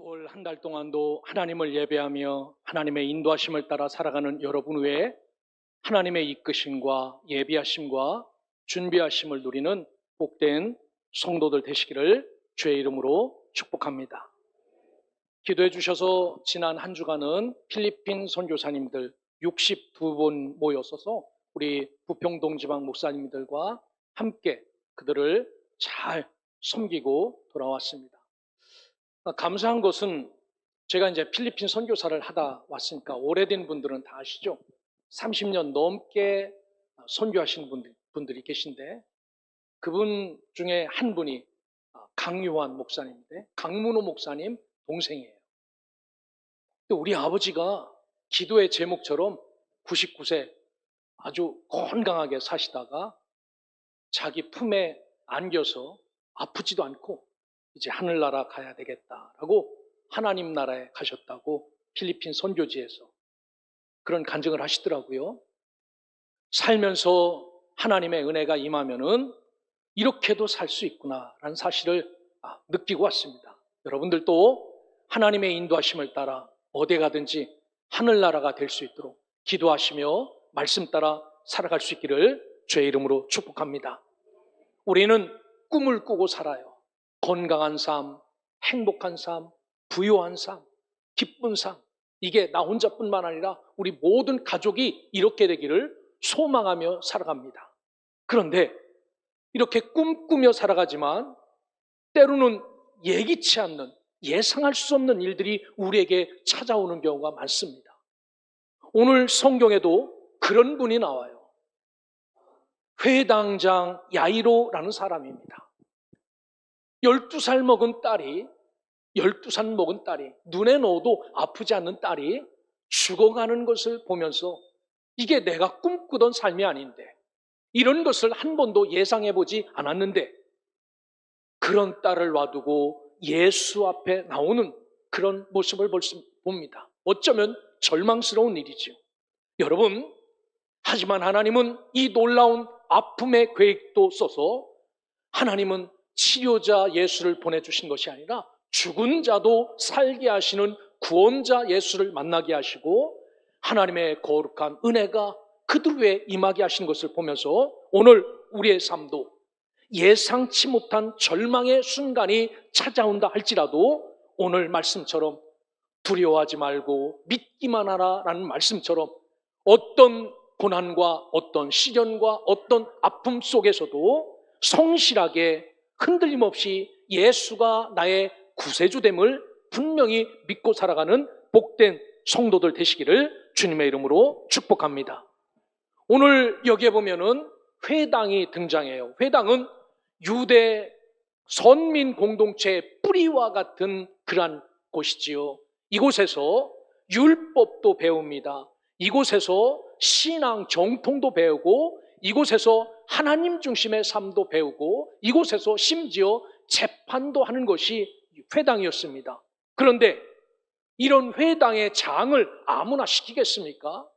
올 한 달 동안도 하나님을 예배하며 하나님의 인도하심을 따라 살아가는 여러분 외에 하나님의 이끄심과 예비하심과 준비하심을 누리는 복된 성도들 되시기를 주의 이름으로 축복합니다. 기도해 주셔서 지난 한 주간은 필리핀 선교사님들 62분 모였어서 우리 부평동 지방 목사님들과 함께 그들을 잘 섬기고 돌아왔습니다. 감사한 것은 제가 이제 필리핀 선교사를 하다 왔으니까 오래된 분들은 다 아시죠? 30년 넘게 선교하신 분들이 계신데 그분 중에 한 분이 강유환 목사님인데 강문호 목사님 동생이에요. 우리 아버지가 기도의 제목처럼 99세 아주 건강하게 사시다가 자기 품에 안겨서 아프지도 않고 이제 하늘나라 가야 되겠다라고 하나님 나라에 가셨다고 필리핀 선교지에서 그런 간증을 하시더라고요. 살면서 하나님의 은혜가 임하면은 이렇게도 살 수 있구나라는 사실을 느끼고 왔습니다. 여러분들도 하나님의 인도하심을 따라 어디 가든지 하늘나라가 될 수 있도록 기도하시며 말씀 따라 살아갈 수 있기를 주의 이름으로 축복합니다. 우리는 꿈을 꾸고 살아요. 건강한 삶, 행복한 삶, 부유한 삶, 기쁜 삶. 이게 나 혼자뿐만 아니라 우리 모든 가족이 이렇게 되기를 소망하며 살아갑니다. 그런데 이렇게 꿈꾸며 살아가지만 때로는 예기치 않는, 예상할 수 없는 일들이 우리에게 찾아오는 경우가 많습니다. 오늘 성경에도 그런 분이 나와요. 회당장 야이로라는 사람입니다. 12살 먹은 딸이 눈에 넣어도 아프지 않는 딸이 죽어가는 것을 보면서 이게 내가 꿈꾸던 삶이 아닌데 이런 것을 한 번도 예상해보지 않았는데 그런 딸을 놔두고 예수 앞에 나오는 그런 모습을 봅니다. 어쩌면 절망스러운 일이죠. 여러분, 하지만 하나님은 이 놀라운 아픔의 계획도 써서 하나님은 치료자 예수를 보내주신 것이 아니라 죽은 자도 살게 하시는 구원자 예수를 만나게 하시고 하나님의 거룩한 은혜가 그들 위에 임하게 하신 것을 보면서 오늘 우리의 삶도 예상치 못한 절망의 순간이 찾아온다 할지라도 오늘 말씀처럼 두려워하지 말고 믿기만 하라라는 말씀처럼 어떤 고난과 어떤 시련과 어떤 아픔 속에서도 성실하게 흔들림 없이 예수가 나의 구세주됨을 분명히 믿고 살아가는 복된 성도들 되시기를 주님의 이름으로 축복합니다. 오늘 여기에 보면은 회당이 등장해요. 회당은 유대 선민 공동체의 뿌리와 같은 그러한 곳이지요. 이곳에서 율법도 배웁니다. 이곳에서 신앙 정통도 배우고 이곳에서 하나님 중심의 삶도 배우고 이곳에서 심지어 재판도 하는 것이 회당이었습니다. 그런데 이런 회당의 장을 아무나 시키겠습니까?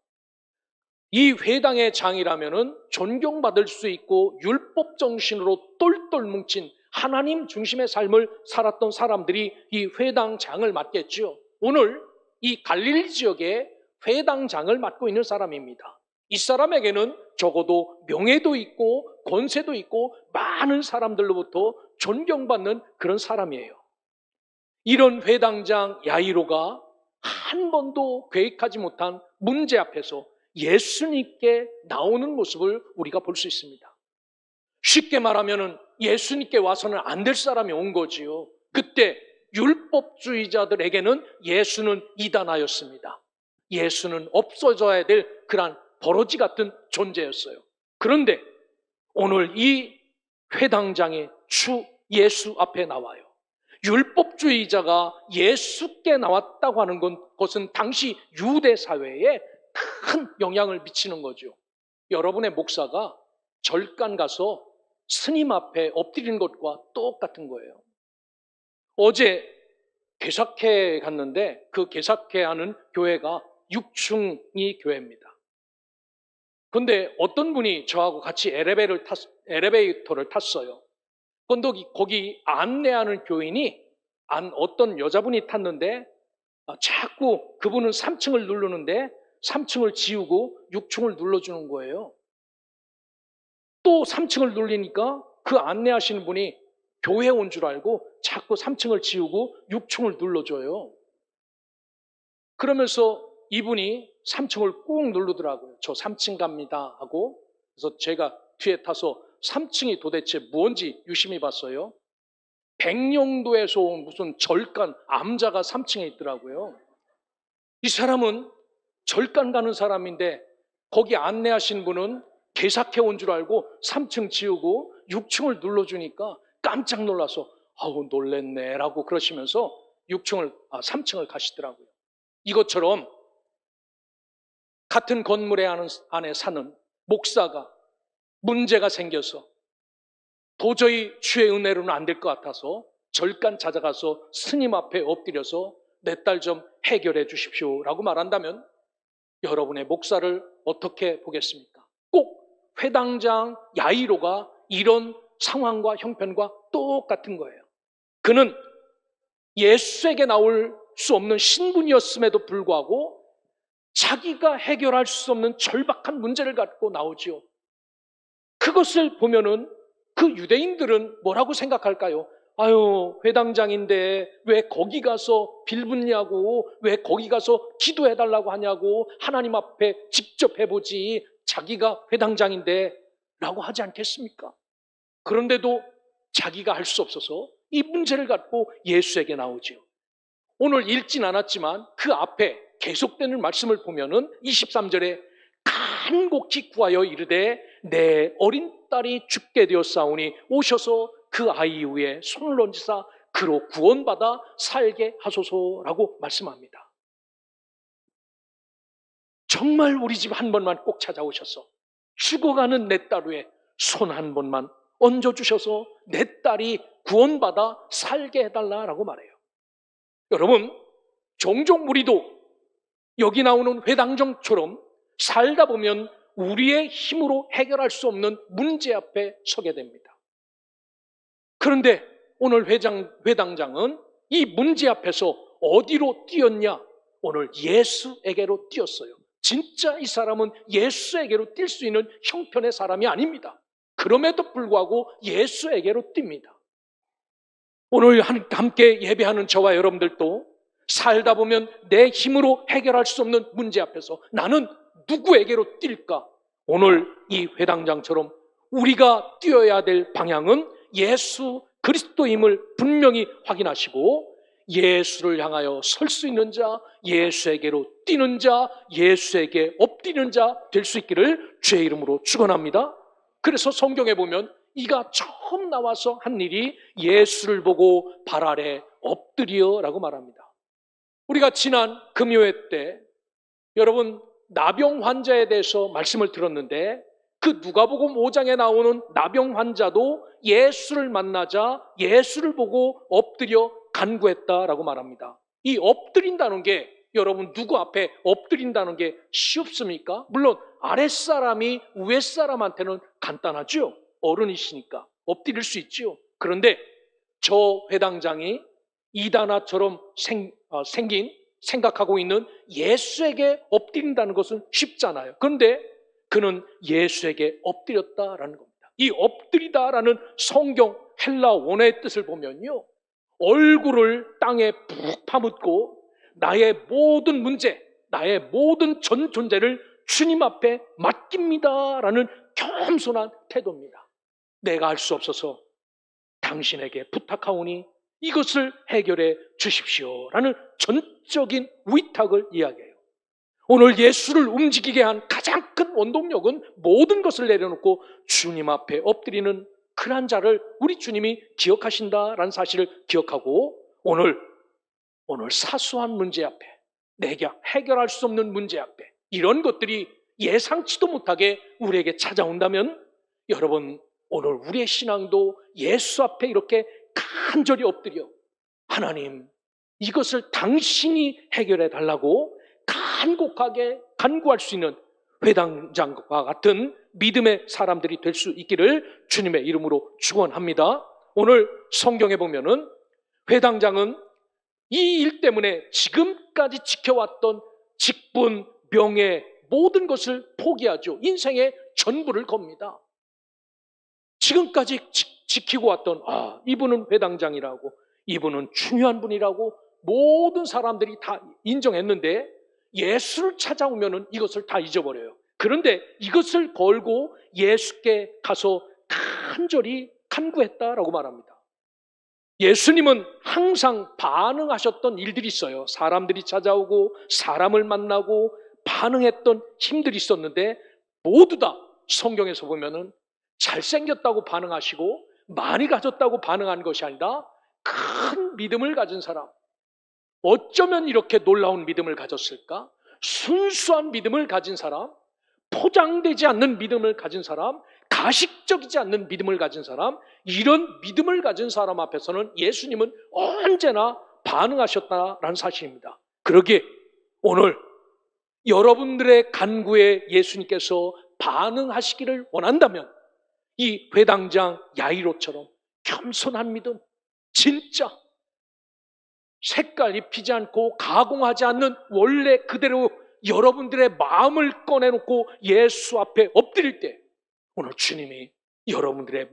이 회당의 장이라면은 존경받을 수 있고 율법 정신으로 똘똘 뭉친 하나님 중심의 삶을 살았던 사람들이 이 회당장을 맡겠죠. 오늘 이 갈릴리 지역에 회당장을 맡고 있는 사람입니다. 이 사람에게는 적어도 명예도 있고 권세도 있고 많은 사람들로부터 존경받는 그런 사람이에요. 이런 회당장 야이로가 한 번도 계획하지 못한 문제 앞에서 예수님께 나오는 모습을 우리가 볼 수 있습니다. 쉽게 말하면 예수님께 와서는 안 될 사람이 온 거지요. 그때 율법주의자들에게는 예수는 이단하였습니다. 예수는 없어져야 될 그러한 버러지 같은 존재였어요. 그런데 오늘 이 회당장의 주 예수 앞에 나와요. 율법주의자가 예수께 나왔다고 하는 것은 당시 유대 사회에 큰 영향을 미치는 거죠. 여러분의 목사가 절간 가서 스님 앞에 엎드리는 것과 똑같은 거예요. 어제 개사회 갔는데 그 개사회 하는 교회가 6층이 교회입니다. 그런데 어떤 분이 저하고 같이 엘리베이터를 탔어요. 그런데 거기 안내하는 교인이 어떤 여자분이 탔는데 자꾸 그분은 3층을 누르는데 3층을 지우고 6층을 눌러주는 거예요. 또 3층을 눌리니까 그 안내하시는 분이 교회 온 줄 알고 자꾸 3층을 지우고 6층을 눌러줘요. 그러면서 이분이 3층을 꾹 누르더라고요. 저 3층 갑니다 하고. 그래서 제가 뒤에 타서 3층이 도대체 뭔지 유심히 봤어요. 백령도에서 온 무슨 절간 암자가 3층에 있더라고요. 이 사람은 절간 가는 사람인데 거기 안내하신 분은 개삭해 온 줄 알고 3층 지우고 6층을 눌러주니까 깜짝 놀라서 아우 놀랬네 라고 그러시면서 3층을 가시더라고요. 이것처럼 같은 건물에 안에 사는 목사가 문제가 생겨서 도저히 주의 은혜로는 안 될 것 같아서 절간 찾아가서 스님 앞에 엎드려서 내 딸 좀 해결해 주십시오 라고 말한다면 여러분의 목사를 어떻게 보겠습니까? 꼭 회당장 야이로가 이런 상황과 형편과 똑같은 거예요. 그는 예수에게 나올 수 없는 신분이었음에도 불구하고 자기가 해결할 수 없는 절박한 문제를 갖고 나오지요. 그것을 보면은 그 유대인들은 뭐라고 생각할까요? 아유, 회당장인데 왜 거기 가서 빌붙냐고, 왜 거기 가서 기도해달라고 하냐고, 하나님 앞에 직접 해보지, 자기가 회당장인데 라고 하지 않겠습니까? 그런데도 자기가 할 수 없어서 이 문제를 갖고 예수에게 나오지요. 오늘 읽진 않았지만 그 앞에 계속되는 말씀을 보면은 23절에 간곡히 구하여 이르되 내 어린 딸이 죽게 되었사오니 오셔서 그 아이 위에 손을 얹으사 그로 구원받아 살게 하소서라고 말씀합니다. 정말 우리 집 한 번만 꼭 찾아오셔서 죽어가는 내 딸 위에 손 한 번만 얹어주셔서 내 딸이 구원받아 살게 해달라고 말해요. 여러분, 종종 우리도 여기 나오는 회당장처럼 살다 보면 우리의 힘으로 해결할 수 없는 문제 앞에 서게 됩니다. 그런데 오늘 회당장은 이 문제 앞에서 어디로 뛰었냐? 오늘 예수에게로 뛰었어요. 진짜 이 사람은 예수에게로 뛸 수 있는 형편의 사람이 아닙니다. 그럼에도 불구하고 예수에게로 뜁니다. 오늘 함께 예배하는 저와 여러분들도 살다 보면 내 힘으로 해결할 수 없는 문제 앞에서 나는 누구에게로 뛸까? 오늘 이 회당장처럼 우리가 뛰어야 될 방향은 예수 그리스도임을 분명히 확인하시고 예수를 향하여 설 수 있는 자, 예수에게로 뛰는 자, 예수에게 엎드리는 자 될 수 있기를 주의 이름으로 축원합니다. 그래서 성경에 보면 이가 처음 나와서 한 일이 예수를 보고 발 아래 엎드려라고 말합니다. 우리가 지난 금요일 때 여러분 나병 환자에 대해서 말씀을 들었는데 그 누가복음 5장에 나오는 나병 환자도 예수를 만나자 예수를 보고 엎드려 간구했다라고 말합니다. 이 엎드린다는 게 여러분 누구 앞에 엎드린다는 게 쉽습니까? 물론 아랫사람이 윗사람한테는 간단하죠. 어른이시니까 엎드릴 수 있죠. 그런데 저 회당장이 이다나처럼 생각하고 있는 예수에게 엎드린다는 것은 쉽잖아요. 그런데 그는 예수에게 엎드렸다라는 겁니다. 이 엎드리다라는 성경 헬라 원어의 뜻을 보면요, 얼굴을 땅에 푹 파묻고 나의 모든 문제, 나의 모든 전 존재를 주님 앞에 맡깁니다라는 겸손한 태도입니다. 내가 할 수 없어서 당신에게 부탁하오니 이것을 해결해 주십시오라는 전적인 위탁을 이야기해요. 오늘 예수를 움직이게 한 가장 큰 원동력은 모든 것을 내려놓고 주님 앞에 엎드리는 그런 자를 우리 주님이 기억하신다라는 사실을 기억하고 오늘 사소한 문제 앞에 내가 해결할 수 없는 문제 앞에 이런 것들이 예상치도 못하게 우리에게 찾아온다면 여러분 오늘 우리의 신앙도 예수 앞에 이렇게 간절히 엎드려 하나님 이것을 당신이 해결해 달라고 간곡하게 간구할 수 있는 회당장과 같은 믿음의 사람들이 될 수 있기를 주님의 이름으로 축원합니다. 오늘 성경에 보면은 회당장은 이 일 때문에 지금까지 지켜왔던 직분, 명예, 모든 것을 포기하죠. 인생의 전부를 겁니다. 지금까지 지키고 왔던 이분은 회당장이라고, 이분은 중요한 분이라고 모든 사람들이 다 인정했는데 예수를 찾아오면은 이것을 다 잊어버려요. 그런데 이것을 걸고 예수께 가서 간절히 간구했다라고 말합니다. 예수님은 항상 반응하셨던 일들이 있어요. 사람들이 찾아오고 사람을 만나고 반응했던 힘들이 있었는데 모두 다 성경에서 보면은 잘생겼다고 반응하시고 많이 가졌다고 반응한 것이 아니라 큰 믿음을 가진 사람, 어쩌면 이렇게 놀라운 믿음을 가졌을까? 순수한 믿음을 가진 사람, 포장되지 않는 믿음을 가진 사람, 가식적이지 않는 믿음을 가진 사람, 이런 믿음을 가진 사람 앞에서는 예수님은 언제나 반응하셨다라는 사실입니다. 그러기에 오늘 여러분들의 간구에 예수님께서 반응하시기를 원한다면 이 회당장 야이로처럼 겸손한 믿음, 진짜 색깔 입히지 않고 가공하지 않는 원래 그대로 여러분들의 마음을 꺼내놓고 예수 앞에 엎드릴 때 오늘 주님이 여러분들의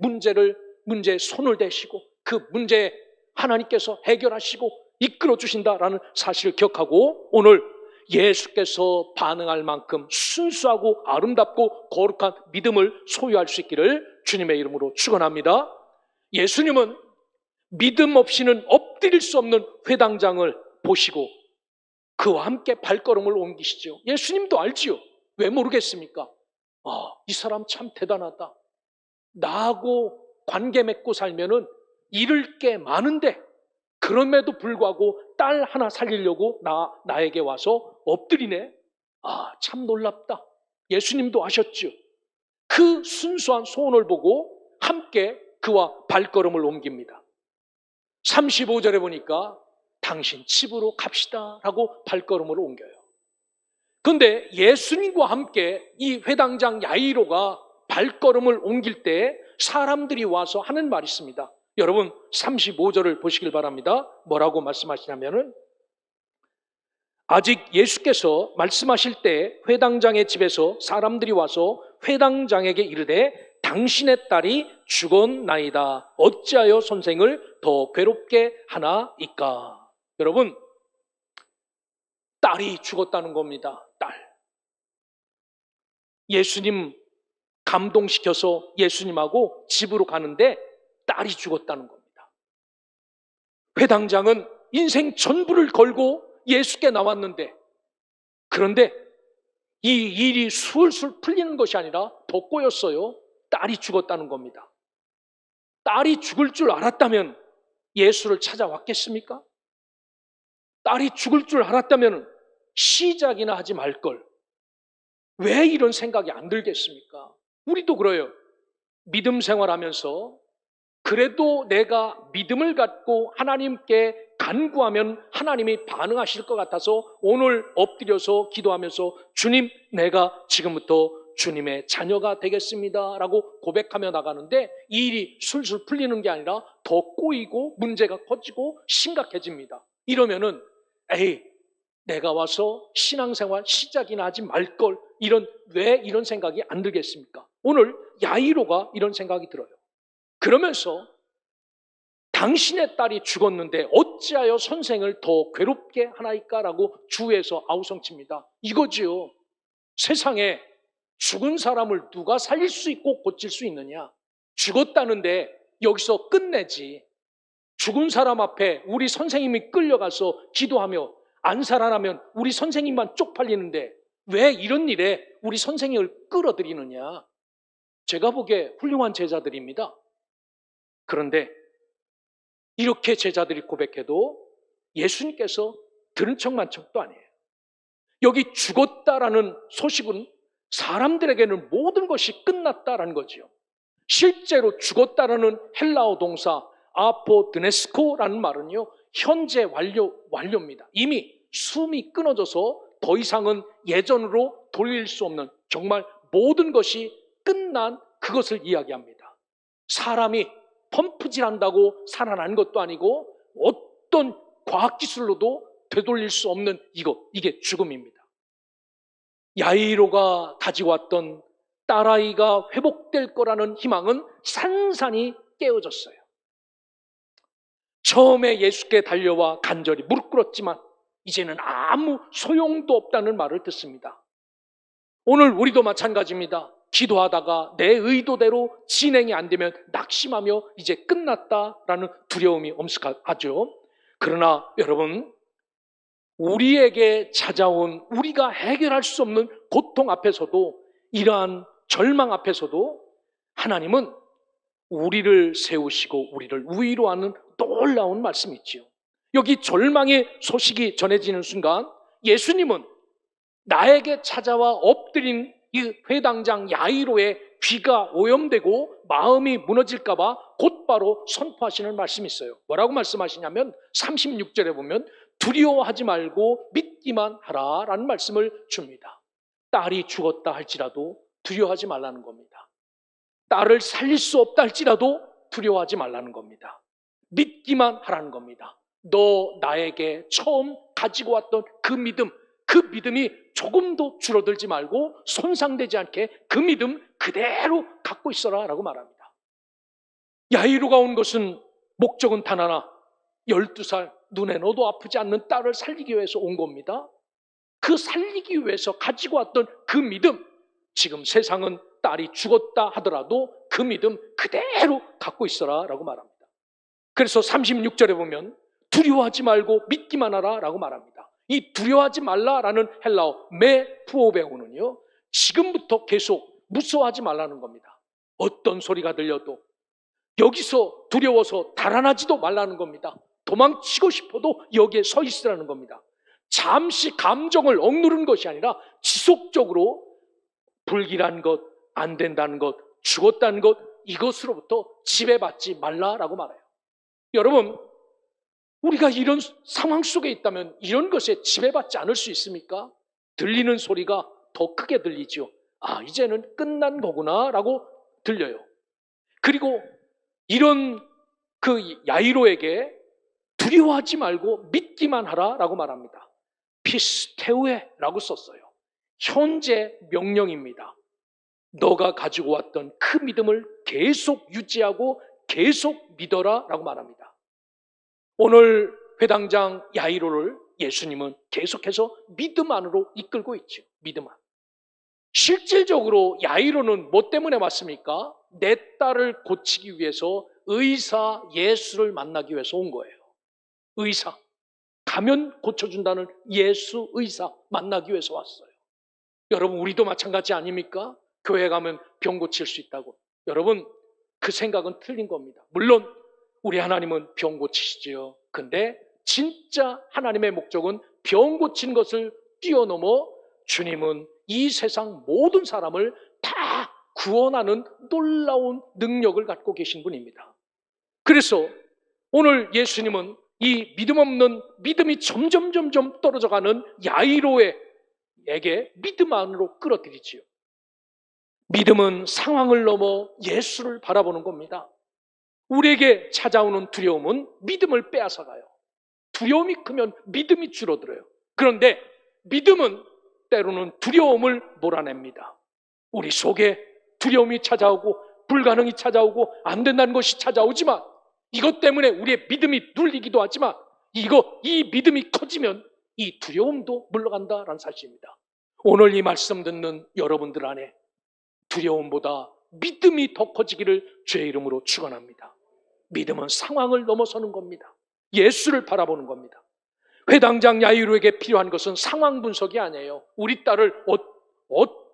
문제에 손을 대시고 그 문제에 하나님께서 해결하시고 이끌어 주신다라는 사실을 기억하고 오늘 예수께서 반응할 만큼 순수하고 아름답고 거룩한 믿음을 소유할 수 있기를 주님의 이름으로 축원합니다. 예수님은 믿음 없이는 엎드릴 수 없는 회당장을 보시고 그와 함께 발걸음을 옮기시죠. 예수님도 알지요. 왜 모르겠습니까? 이 사람 참 대단하다. 나하고 관계 맺고 살면은 잃을 게 많은데 그럼에도 불구하고 딸 하나 살리려고 나에게 와서 엎드리네. 참 놀랍다. 예수님도 아셨죠. 그 순수한 소원을 보고 함께 그와 발걸음을 옮깁니다. 35절에 보니까 당신 집으로 갑시다 라고 발걸음을 옮겨요. 그런데 예수님과 함께 이 회당장 야이로가 발걸음을 옮길 때 사람들이 와서 하는 말이 있습니다. 여러분 35절을 보시길 바랍니다. 뭐라고 말씀하시냐면은 아직 예수께서 말씀하실 때 회당장의 집에서 사람들이 와서 회당장에게 이르되 당신의 딸이 죽었나이다. 어찌하여 선생을 더 괴롭게 하나이까? 여러분, 딸이 죽었다는 겁니다. 딸. 예수님 감동시켜서 예수님하고 집으로 가는데 딸이 죽었다는 겁니다. 회당장은 인생 전부를 걸고 예수께 나왔는데 그런데 이 일이 술술 풀리는 것이 아니라 더 꼬였어요. 딸이 죽었다는 겁니다. 딸이 죽을 줄 알았다면 예수를 찾아왔겠습니까? 딸이 죽을 줄 알았다면 시작이나 하지 말걸. 왜 이런 생각이 안 들겠습니까? 우리도 그래요. 믿음 생활하면서 그래도 내가 믿음을 갖고 하나님께 간구하면 하나님이 반응하실 것 같아서 오늘 엎드려서 기도하면서 주님, 내가 지금부터 주님의 자녀가 되겠습니다 라고 고백하며 나가는데 이 일이 술술 풀리는 게 아니라 더 꼬이고 문제가 커지고 심각해집니다. 이러면은 내가 와서 신앙생활 시작이나 하지 말걸, 왜 이런 생각이 안 들겠습니까? 오늘 야이로가 이런 생각이 들어요. 그러면서 당신의 딸이 죽었는데 어찌하여 선생을 더 괴롭게 하나이까라고 주에서 아우성칩니다. 이거지요. 세상에 죽은 사람을 누가 살릴 수 있고 고칠 수 있느냐? 죽었다는데 여기서 끝내지. 죽은 사람 앞에 우리 선생님이 끌려가서 기도하며 안 살아나면 우리 선생님만 쪽팔리는데 왜 이런 일에 우리 선생님을 끌어들이느냐? 제가 보기에 훌륭한 제자들입니다. 그런데 이렇게 제자들이 고백해도 예수님께서 들은 척만 척도 아니에요. 여기 죽었다라는 소식은 사람들에게는 모든 것이 끝났다라는 거죠. 실제로 죽었다라는 헬라어 동사 아포드네스코라는 말은요, 현재 완료입니다. 이미 숨이 끊어져서 더 이상은 예전으로 돌릴 수 없는 정말 모든 것이 끝난 그것을 이야기합니다. 사람이 펌프질한다고 살아난 것도 아니고 어떤 과학기술로도 되돌릴 수 없는 이게 죽음입니다. 야이로가 가지고 왔던 딸아이가 회복될 거라는 희망은 산산이 깨어졌어요. 처음에 예수께 달려와 간절히 무릎 꿇었지만 이제는 아무 소용도 없다는 말을 듣습니다. 오늘 우리도 마찬가지입니다. 기도하다가 내 의도대로 진행이 안 되면 낙심하며 이제 끝났다라는 두려움이 엄습하죠. 그러나 여러분, 우리에게 찾아온 우리가 해결할 수 없는 고통 앞에서도, 이러한 절망 앞에서도 하나님은 우리를 세우시고 우리를 위로하는 놀라운 말씀이 있지요. 여기 절망의 소식이 전해지는 순간 예수님은 나에게 찾아와 엎드린 이 회당장 야이로의 귀가 오염되고 마음이 무너질까 봐 곧바로 선포하시는 말씀이 있어요. 뭐라고 말씀하시냐면 36절에 보면 두려워하지 말고 믿기만 하라라는 말씀을 줍니다. 딸이 죽었다 할지라도 두려워하지 말라는 겁니다. 딸을 살릴 수 없다 할지라도 두려워하지 말라는 겁니다. 믿기만 하라는 겁니다. 너 나에게 처음 가지고 왔던 그 믿음이 조금도 줄어들지 말고 손상되지 않게 그 믿음 그대로 갖고 있어라 라고 말합니다. 야이로가 온 것은 목적은 단 하나, 12살 눈에 넣어도 아프지 않는 딸을 살리기 위해서 온 겁니다. 그 살리기 위해서 가지고 왔던 그 믿음, 지금 세상은 딸이 죽었다 하더라도 그 믿음 그대로 갖고 있어라 라고 말합니다. 그래서 36절에 보면 두려워하지 말고 믿기만 하라 라고 말합니다. 이 두려워하지 말라라는 헬라어 메푸오베오는요, 지금부터 계속 무서워하지 말라는 겁니다. 어떤 소리가 들려도 여기서 두려워서 달아나지도 말라는 겁니다. 도망치고 싶어도 여기에 서 있으라는 겁니다. 잠시 감정을 억누르는 것이 아니라 지속적으로 불길한 것, 안 된다는 것, 죽었다는 것, 이것으로부터 지배받지 말라라고 말해요. 여러분, 우리가 이런 상황 속에 있다면 이런 것에 지배받지 않을 수 있습니까? 들리는 소리가 더 크게 들리죠. 아, 이제는 끝난 거구나 라고 들려요. 그리고 이런 그 야이로에게 두려워하지 말고 믿기만 하라 라고 말합니다. 피스테우에 라고 썼어요. 현재 명령입니다. 너가 가지고 왔던 그 믿음을 계속 유지하고 계속 믿어라 라고 말합니다. 오늘 회당장 야이로를 예수님은 계속해서 믿음 안으로 이끌고 있죠. 믿음 안. 실질적으로 야이로는 뭐 때문에 왔습니까? 내 딸을 고치기 위해서 의사 예수를 만나기 위해서 온 거예요. 의사. 가면 고쳐준다는 예수 의사 만나기 위해서 왔어요. 여러분, 우리도 마찬가지 아닙니까? 교회 가면 병 고칠 수 있다고. 여러분, 그 생각은 틀린 겁니다. 물론 우리 하나님은 병 고치시지요. 근데 진짜 하나님의 목적은 병 고치는 것을 뛰어넘어 주님은 이 세상 모든 사람을 다 구원하는 놀라운 능력을 갖고 계신 분입니다. 그래서 오늘 예수님은 이 믿음 없는, 믿음이 점점 떨어져가는 야이로에게 믿음 안으로 끌어들이지요. 믿음은 상황을 넘어 예수를 바라보는 겁니다. 우리에게 찾아오는 두려움은 믿음을 빼앗아가요. 두려움이 크면 믿음이 줄어들어요. 그런데 믿음은 때로는 두려움을 몰아냅니다. 우리 속에 두려움이 찾아오고 불가능이 찾아오고 안 된다는 것이 찾아오지만 이것 때문에 우리의 믿음이 눌리기도 하지만 이 믿음이 커지면 이 두려움도 물러간다라는 사실입니다. 오늘 이 말씀 듣는 여러분들 안에 두려움보다 믿음이 더 커지기를 주의 이름으로 축원합니다. 믿음은 상황을 넘어서는 겁니다. 예수를 바라보는 겁니다. 회당장 야이로에게 필요한 것은 상황 분석이 아니에요. 우리 딸을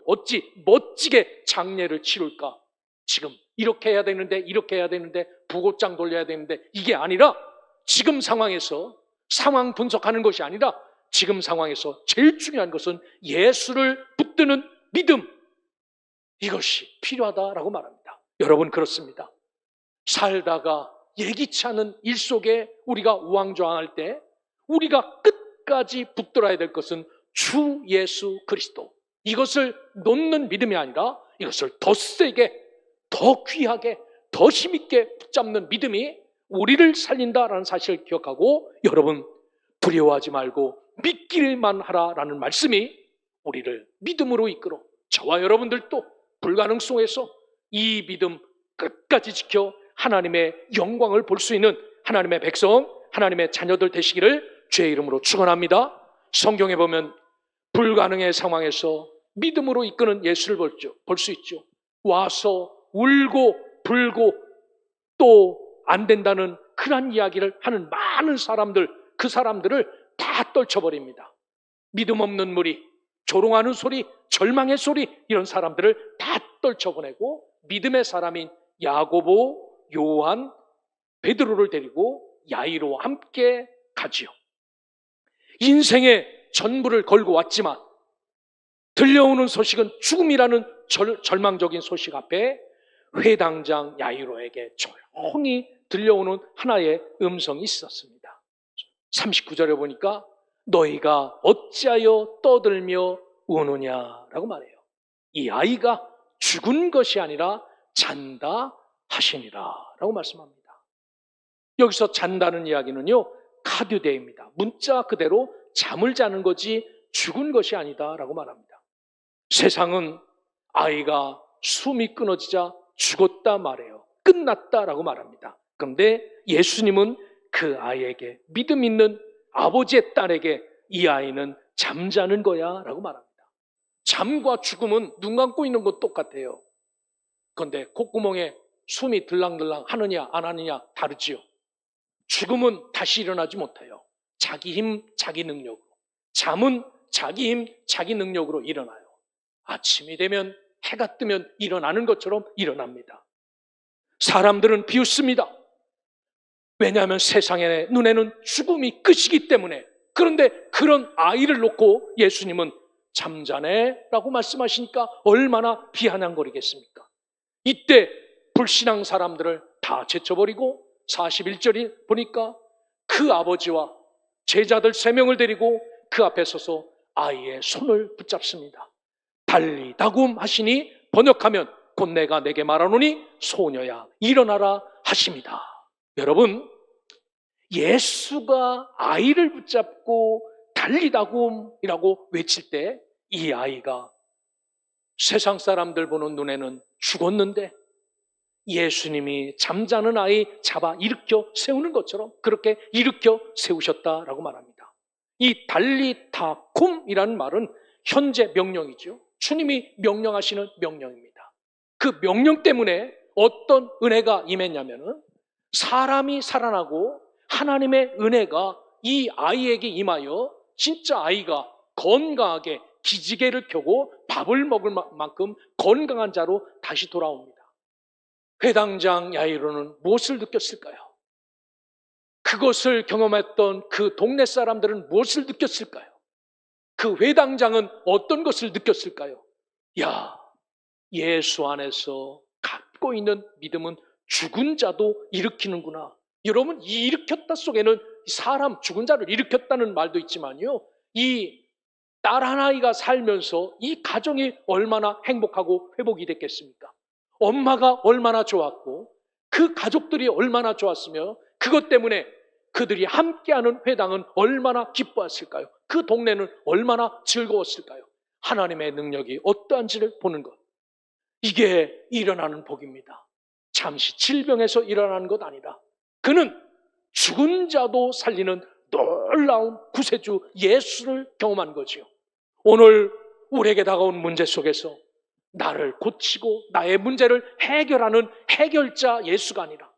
어찌 멋지게 장례를 치룰까? 지금 이렇게 해야 되는데 부고장 돌려야 되는데, 이게 아니라 지금 상황에서 상황 분석하는 것이 아니라 지금 상황에서 제일 중요한 것은 예수를 붙드는 믿음, 이것이 필요하다라고 말합니다. 여러분, 그렇습니다. 살다가 예기치 않은 일 속에 우리가 우왕좌왕할 때 우리가 끝까지 붙들어야 될 것은 주 예수 그리스도, 이것을 놓는 믿음이 아니라 이것을 더 세게, 더 귀하게, 더 힘있게 붙잡는 믿음이 우리를 살린다라는 사실을 기억하고 여러분 두려워하지 말고 믿기만 하라라는 말씀이 우리를 믿음으로 이끌어 저와 여러분들도 불가능 속에서 이 믿음 끝까지 지켜 하나님의 영광을 볼 수 있는 하나님의 백성, 하나님의 자녀들 되시기를 주의 이름으로 축원합니다. 성경에 보면 불가능의 상황에서 믿음으로 이끄는 예수를 볼 수 있죠. 와서 울고 불고 또 안 된다는 그런 이야기를 하는 많은 사람들, 그 사람들을 다 떨쳐버립니다. 믿음 없는 무리, 조롱하는 소리, 절망의 소리, 이런 사람들을 다 떨쳐보내고 믿음의 사람인 야고보, 요한, 베드로를 데리고 야이로와 함께 가지요. 인생의 전부를 걸고 왔지만 들려오는 소식은 죽음이라는 절망적인 소식 앞에 회당장 야이로에게 조용히 들려오는 하나의 음성이 있었습니다. 39절에 보니까 너희가 어찌하여 떠들며 우느냐라고 말해요. 이 아이가 죽은 것이 아니라 잔다 하시니라 라고 말씀합니다. 여기서 잔다는 이야기는요, 카듀데입니다. 문자 그대로 잠을 자는 거지 죽은 것이 아니다 라고 말합니다. 세상은 아이가 숨이 끊어지자 죽었다 말해요. 끝났다라고 말합니다. 그런데 예수님은 그 아이에게, 믿음 있는 아버지의 딸에게 이 아이는 잠자는 거야 라고 말합니다. 잠과 죽음은 눈 감고 있는 건 똑같아요. 그런데 콧구멍에 숨이 들랑들랑 하느냐 안 하느냐 다르지요. 죽음은 다시 일어나지 못해요. 자기 힘, 자기 능력으로. 잠은 자기 힘, 자기 능력으로 일어나요. 아침이 되면, 해가 뜨면 일어나는 것처럼 일어납니다. 사람들은 비웃습니다. 왜냐하면 세상의 눈에는 죽음이 끝이기 때문에. 그런데 그런 아이를 놓고 예수님은 잠자네 라고 말씀하시니까 얼마나 비아냥거리겠습니까? 이때 불신앙 사람들을 다 제쳐버리고 41절이 보니까 그 아버지와 제자들 3명을 데리고 그 앞에 서서 아이의 손을 붙잡습니다. 달리다굼 하시니 번역하면 곧 내가 내게 말하노니 소녀야 일어나라 하십니다. 여러분, 예수가 아이를 붙잡고 달리다굼이라고 외칠 때 이 아이가 세상 사람들 보는 눈에는 죽었는데 예수님이 잠자는 아이 잡아 일으켜 세우는 것처럼 그렇게 일으켜 세우셨다라고 말합니다. 이 달리다굼이라는 말은 현재 명령이죠. 주님이 명령하시는 명령입니다. 그 명령 때문에 어떤 은혜가 임했냐면은 사람이 살아나고 하나님의 은혜가 이 아이에게 임하여 진짜 아이가 건강하게 기지개를 켜고 밥을 먹을 만큼 건강한 자로 다시 돌아옵니다. 회당장 야이로는 무엇을 느꼈을까요? 그것을 경험했던 그 동네 사람들은 무엇을 느꼈을까요? 그 회당장은 어떤 것을 느꼈을까요? 야, 예수 안에서 갖고 있는 믿음은 죽은 자도 일으키는구나. 여러분, 이 일으켰다 속에는 사람, 죽은 자를 일으켰다는 말도 있지만요, 이 딸 하나이가 살면서 이 가정이 얼마나 행복하고 회복이 됐겠습니까? 엄마가 얼마나 좋았고 그 가족들이 얼마나 좋았으며 그것 때문에 그들이 함께하는 회당은 얼마나 기뻐했을까요? 그 동네는 얼마나 즐거웠을까요? 하나님의 능력이 어떠한지를 보는 것, 이게 일어나는 복입니다. 잠시 질병에서 일어나는 것 아니라 그는 죽은 자도 살리는 놀라운 구세주 예수를 경험한 거지요. 오늘 우리에게 다가온 문제 속에서 나를 고치고 나의 문제를 해결하는 해결자 예수가 아니라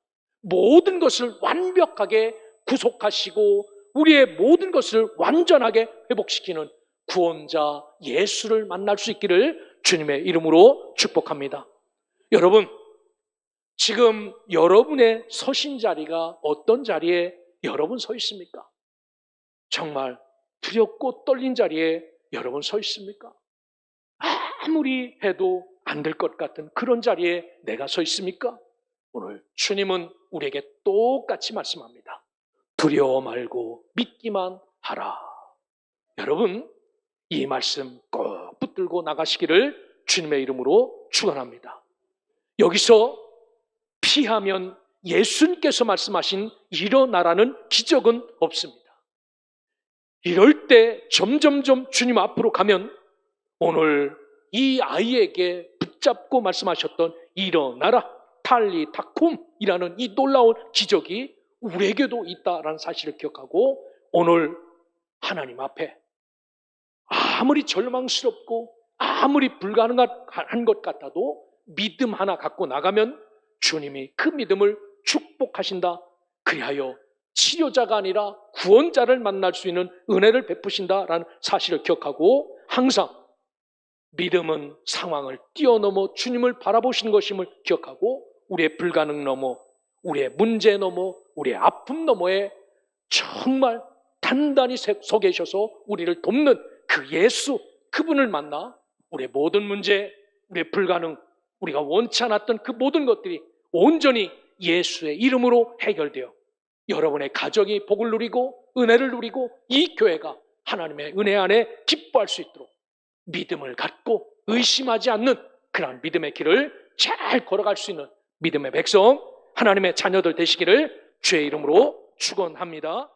모든 것을 완벽하게 구속하시고 우리의 모든 것을 완전하게 회복시키는 구원자 예수를 만날 수 있기를 주님의 이름으로 축복합니다. 여러분, 지금 여러분의 서신 자리가 어떤 자리에 여러분 서 있습니까? 정말 두렵고 떨린 자리에 여러분 서 있습니까? 아무리 해도 안 될 것 같은 그런 자리에 내가 서 있습니까? 오늘 주님은 우리에게 똑같이 말씀합니다. 두려워 말고 믿기만 하라. 여러분, 이 말씀 꼭 붙들고 나가시기를 주님의 이름으로 축원합니다. 여기서 피하면 예수님께서 말씀하신 일어나라는 기적은 없습니다. 이럴 때 점점점 주님 앞으로 가면 오늘 이 아이에게 붙잡고 말씀하셨던 일어나라 탈리타쿰이라는 이 놀라운 기적이 우리에게도 있다라는 사실을 기억하고 오늘 하나님 앞에 아무리 절망스럽고 아무리 불가능한 것 같아도 믿음 하나 갖고 나가면 주님이 그 믿음을 축복하신다. 그리하여 치료자가 아니라 구원자를 만날 수 있는 은혜를 베푸신다라는 사실을 기억하고 항상 믿음은 상황을 뛰어넘어 주님을 바라보시는 것임을 기억하고 우리의 불가능 넘어 우리의 문제 넘어 우리의 아픔 넘어에 정말 단단히 서 계셔서 우리를 돕는 그 예수 그분을 만나 우리의 모든 문제 우리의 불가능 우리가 원치 않았던 그 모든 것들이 온전히 예수의 이름으로 해결되어 여러분의 가정이 복을 누리고 은혜를 누리고 이 교회가 하나님의 은혜 안에 기뻐할 수 있도록 믿음을 갖고 의심하지 않는 그러한 믿음의 길을 잘 걸어갈 수 있는 믿음의 백성 하나님의 자녀들 되시기를 주의 이름으로 축원합니다.